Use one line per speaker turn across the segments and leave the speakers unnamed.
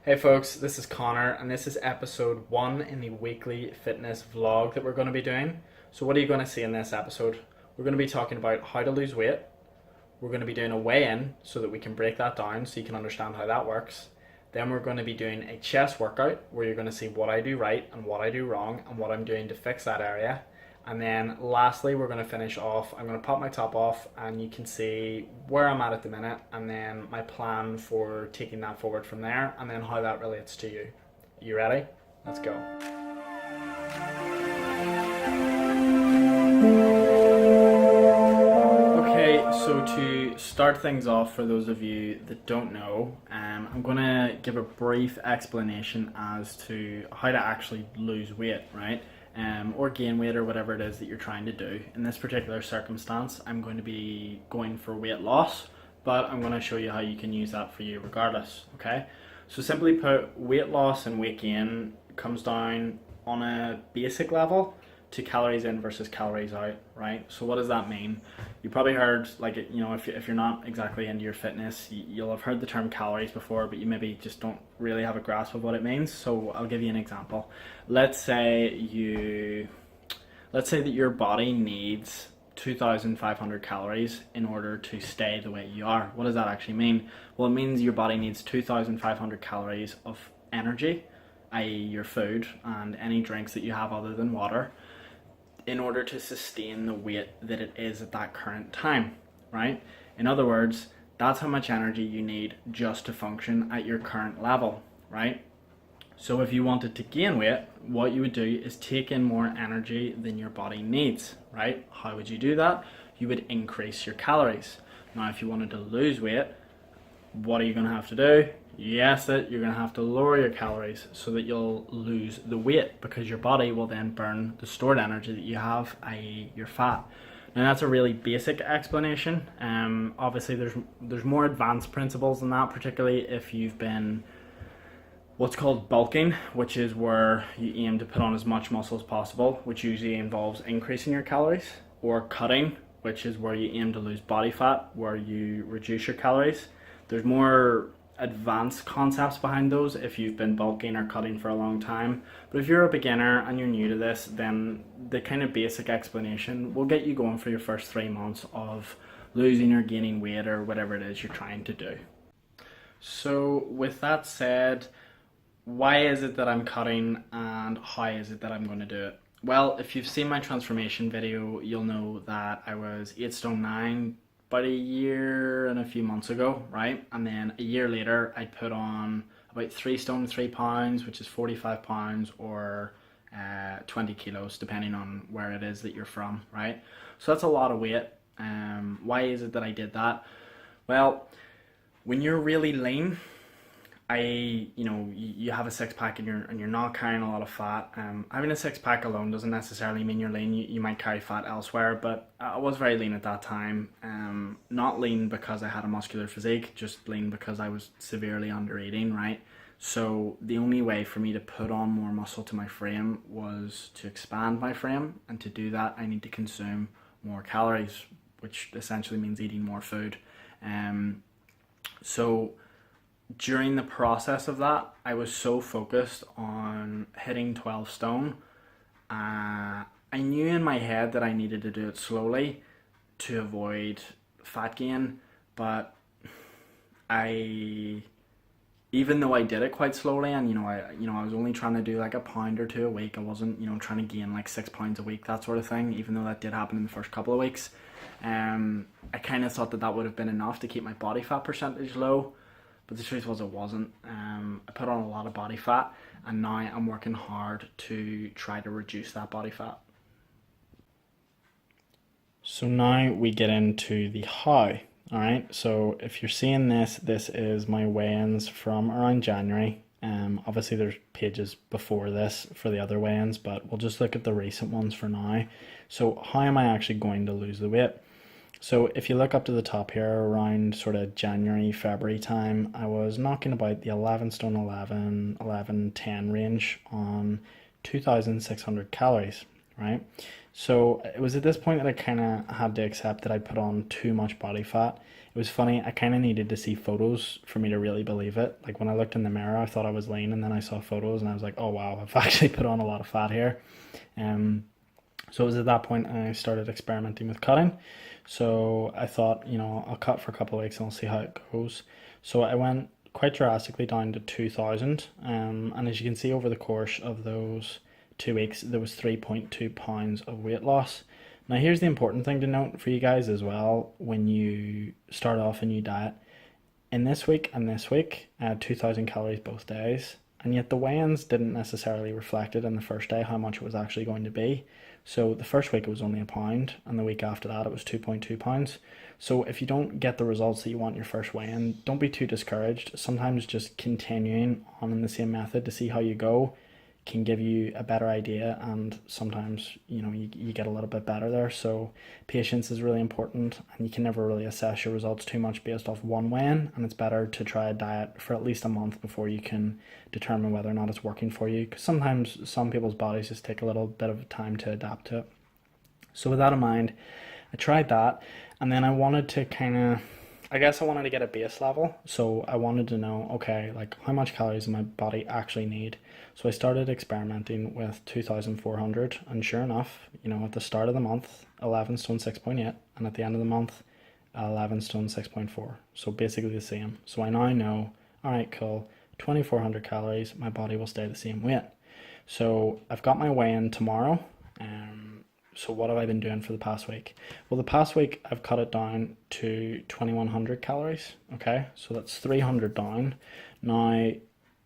Hey folks, this is Connor and this is episode 1 in the weekly fitness vlog that we're going to be doing. So what are you going to see in this episode? We're going to be talking about how to lose weight. We're going to be doing a weigh-in so that we can break that down so you can understand how that works. Then we're going to be doing a chest workout where you're going to see what I do right and what I do wrong and what I'm doing to fix that area. And then lastly, we're going to finish off. I'm going to pop my top off and you can see where I'm at the minute and then my plan for taking that forward from there and then how that relates to you. You ready? Let's go. Okay, so to start things off, for those of you that don't know, I'm going to give a brief explanation as to how to actually lose weight, right? Or gain weight or whatever it is that you're trying to do. In this particular circumstance, I'm going to be going for weight loss, but I'm going to show you how you can use that for you regardless, okay? So simply put, weight loss and weight gain comes down on a basic level to calories in versus calories out, right? So what does that mean? You probably heard, like, you know, if you're not exactly into your fitness, you'll have heard the term calories before, but you maybe just don't really have a grasp of what it means. So I'll give you an example. Let's say that your body needs 2,500 calories in order to stay the way you are. What does that actually mean? Well, it means your body needs 2,500 calories of energy, i.e. your food and any drinks that you have other than water, in order to sustain the weight that it is at that current time, right? In other words, that's how much energy you need just to function at your current level, right? So if you wanted to gain weight, what you would do is take in more energy than your body needs, right? How would you do that? You would increase your calories. Now, if you wanted to lose weight, what are you going to have to do? Yes, you're going to have to lower your calories so that you'll lose the weight, because your body will then burn the stored energy that you have, i.e. your fat. Now that's a really basic explanation. Obviously there's more advanced principles than that, particularly if you've been what's called bulking, which is where you aim to put on as much muscle as possible, which usually involves increasing your calories, or cutting, which is where you aim to lose body fat, where you reduce your calories. There's more advanced concepts behind those if you've been bulking or cutting for a long time. But if you're a beginner and you're new to this, then the kind of basic explanation will get you going for your first 3 months of losing or gaining weight or whatever it is you're trying to do. So with that said, why is it that I'm cutting and how is it that I'm going to do it? Well, if you've seen my transformation video, you'll know that I was 8 stone 9 about a year and a few months ago, right? And then a year later, I put on about 3 stone 3 pounds, which is 45 pounds or 20 kilos, depending on where it is that you're from, right? So that's a lot of weight. Why is it that I did that? Well, when you're really lean, you have a six pack and you're not carrying a lot of fat. Having a six pack alone doesn't necessarily mean you're lean. You might carry fat elsewhere, but I was very lean at that time. Not lean because I had a muscular physique, just lean because I was severely under eating, right? So the only way for me to put on more muscle to my frame was to expand my frame, and to do that I need to consume more calories, which essentially means eating more food. So during the process of that, I was so focused on hitting 12 stone. I knew in my head that I needed to do it slowly to avoid fat gain, but even though I did it quite slowly, and I was only trying to do like a pound or two a week. I wasn't trying to gain like 6 pounds a week, that sort of thing, even though that did happen in the first couple of weeks. I kind of thought that would have been enough to keep my body fat percentage low. But the truth was it wasn't. I put on a lot of body fat, and now I'm working hard to try to reduce that body fat. So now we get into the how. Alright, so if you're seeing this is my weigh-ins from around January. Obviously there's pages before this for the other weigh-ins, but we'll just look at the recent ones for now. So how am I actually going to lose the weight? So if you look up to the top here, around sort of January, February time, I was knocking about the 11 stone 11, 10 range on 2,600 calories, right? So it was at this point that I kind of had to accept that I put on too much body fat It was funny, I kind of needed to see photos for me to really believe it. Like when I looked in the mirror, I thought I was lean, and then I saw photos and I was like, oh wow, I've actually put on a lot of fat here. Um, so it was at that point I started experimenting with cutting. So I thought, I'll cut for a couple of weeks and I'll see how it goes. So I went quite drastically down to 2,000. And as you can see over the course of those 2 weeks, there was 3.2 pounds of weight loss. Now here's the important thing to note for you guys as well when you start off a new diet. In this week and this week, I had 2,000 calories both days, and yet the weigh-ins didn't necessarily reflect it in the first day how much it was actually going to be. So the first week it was only a pound, and the week after that it was 2.2 pounds. So if you don't get the results that you want your first weigh-in, don't be too discouraged. Sometimes just continuing on in the same method to see how you go can give you a better idea, and sometimes you get a little bit better there. So patience is really important, and you can never really assess your results too much based off one weigh-in, and it's better to try a diet for at least a month before you can determine whether or not it's working for you, because sometimes some people's bodies just take a little bit of time to adapt to it. So with that in mind, I tried that, and then I wanted to I wanted to get a base level. So I wanted to know, okay, like how much calories does my body actually need? So I started experimenting with 2,400, and sure enough, at the start of the month, 11 stone 6.8, and at the end of the month, 11 stone 6.4. So basically the same. So I now know, all right, cool, 2,400 calories, my body will stay the same weight. So I've got my weigh-in tomorrow. So what have I been doing for the past week? Well, the past week I've cut it down to 2,100 calories. Okay, so that's 300 down. Now,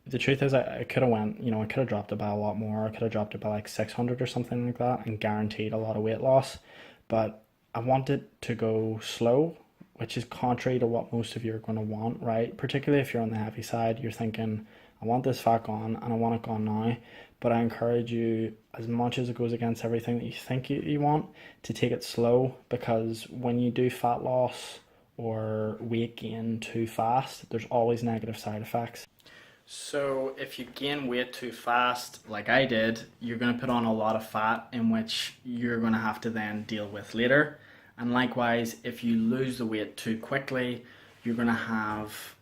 the truth is I could have I could have dropped it by a lot more. I could have dropped it by like 600 or something like that and guaranteed a lot of weight loss. But I wanted to go slow, which is contrary to what most of you are going to want, right? Particularly if you're on the heavy side, you're thinking, I want this fat gone and I want it gone now. But I encourage you, as much as it goes against everything that you think you want, to take it slow, because when you do fat loss or weight gain too fast, there's always negative side effects. So if you gain weight too fast, like I did, you're going to put on a lot of fat in which you're going to have to then deal with later. And likewise, if you lose the weight too quickly, you're going to have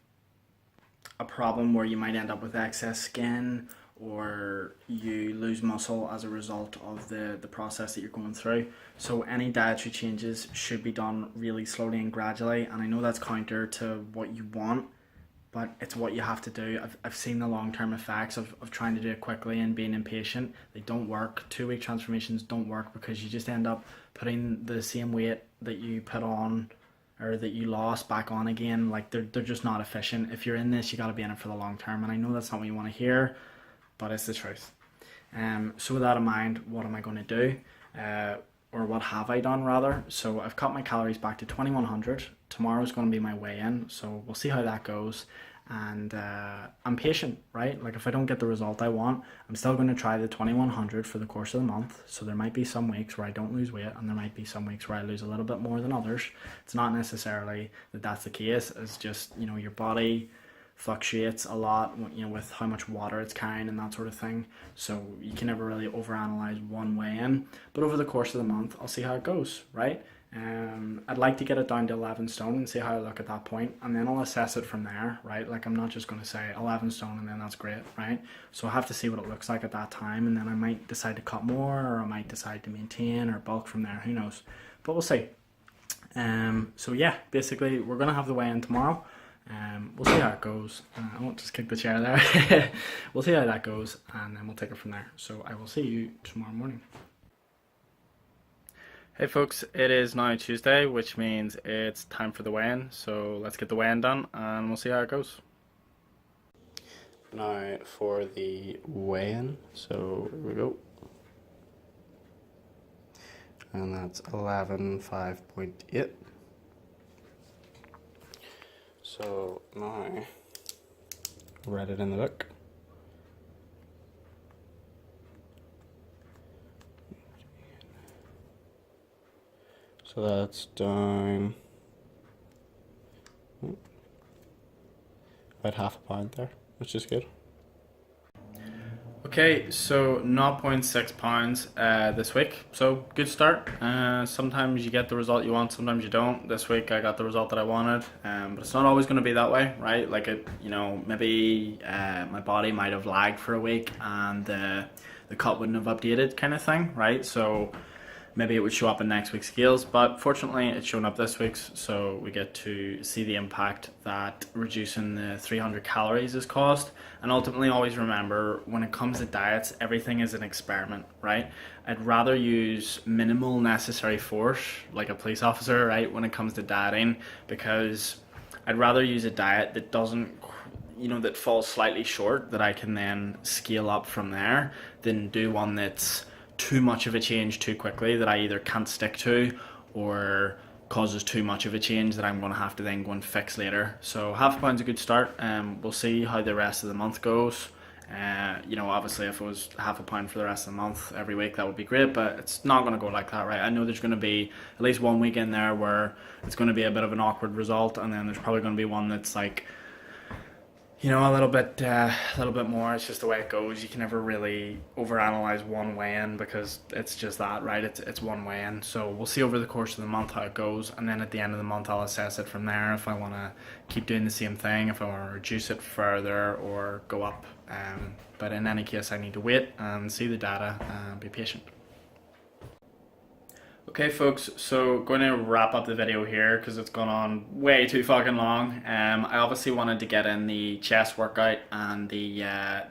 a problem where you might end up with excess skin, or you lose muscle as a result of the process that you're going through. So any dietary changes should be done really slowly and gradually. And I know that's counter to what you want, but it's what you have to do. I've seen the long-term effects of trying to do it quickly and being impatient. They don't work. 2-week transformations don't work, because you just end up putting the same weight that you put on or that you lost back on again. Like they're just not efficient. If you're in this, you got to be in it for the long term. And I know that's not what you want to hear, but it's the truth. So with that in mind, what am I going to do? Or what have I done rather? So I've cut my calories back to 2,100. Tomorrow's going to be my weigh-in, so we'll see how that goes. And I'm patient, right? Like if I don't get the result I want, I'm still going to try the 2,100 for the course of the month. So there might be some weeks where I don't lose weight, and there might be some weeks where I lose a little bit more than others. It's not necessarily that that's the case. It's just, your body fluctuates a lot, with how much water it's carrying and that sort of thing. So you can never really overanalyze one weigh-in. But over the course of the month, I'll see how it goes, right? I'd like to get it down to 11 stone and see how I look at that point, and then I'll assess it from there, right? Like I'm not just going to say 11 stone and then that's great, right? So I have to see what it looks like at that time, and then I might decide to cut more, or I might decide to maintain or bulk from there, who knows? But we'll see. So yeah, basically we're going to have the weigh-in tomorrow. We'll see how it goes. I won't just kick the chair there. We'll see how that goes, and then we'll take it from there. So I will see you tomorrow morning. Hey folks, it is now Tuesday, which means it's time for the weigh-in. So let's get the weigh-in done and we'll see how it goes. Now for the weigh-in, so here we go. And that's 11.5.8. So now, read it in the book. So that's down about half a pound there, which is good. Okay, so 0.6 pounds this week. So good start. Sometimes you get the result you want, sometimes you don't. This week I got the result that I wanted, but it's not always going to be that way, right? Like maybe my body might have lagged for a week and the cut wouldn't have updated, kind of thing, right? So maybe it would show up in next week's scales, but fortunately it's shown up this week's, so we get to see the impact that reducing the 300 calories has caused. And ultimately, always remember, when it comes to diets, everything is an experiment, right? I'd rather use minimal necessary force, like a police officer, right, when it comes to dieting, because I'd rather use a diet that doesn't, that falls slightly short, that I can then scale up from there, than do one that's too much of a change too quickly that I either can't stick to or causes too much of a change that I'm going to have to then go and fix later. So half a pound's a good start. We'll see how the rest of the month goes. Obviously if it was half a pound for the rest of the month every week, that would be great, but it's not going to go like that, right? I know there's going to be at least one week in there where it's going to be a bit of an awkward result, and then there's probably going to be one that's like, a little bit more. It's just the way it goes. You can never really overanalyze one weigh-in because it's just that, right? It's one weigh-in. So we'll see over the course of the month how it goes, and then at the end of the month I'll assess it from there if I want to keep doing the same thing, if I want to reduce it further or go up. But in any case, I need to wait and see the data and be patient. Okay folks, so going to wrap up the video here because it's gone on way too fucking long. I obviously wanted to get in the chest workout and the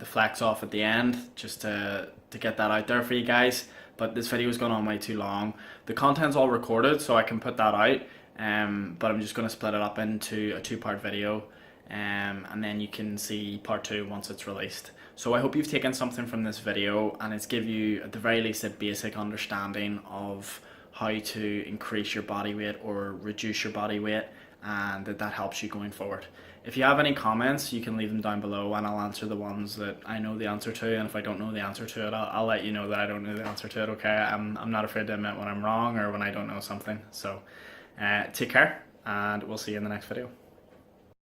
flex off at the end just to get that out there for you guys, but this video's gone on way too long. The content's all recorded so I can put that out, but I'm just going to split it up into a two-part video, and then you can see part 2 once it's released. So I hope you've taken something from this video and it's give you at the very least a basic understanding of how to increase your body weight or reduce your body weight, and that helps you going forward. If you have any comments, you can leave them down below and I'll answer the ones that I know the answer to, and if I don't know the answer to it, I'll let you know that I don't know the answer to it, okay? I'm not afraid to admit when I'm wrong or when I don't know something. So take care, and we'll see you in the next video.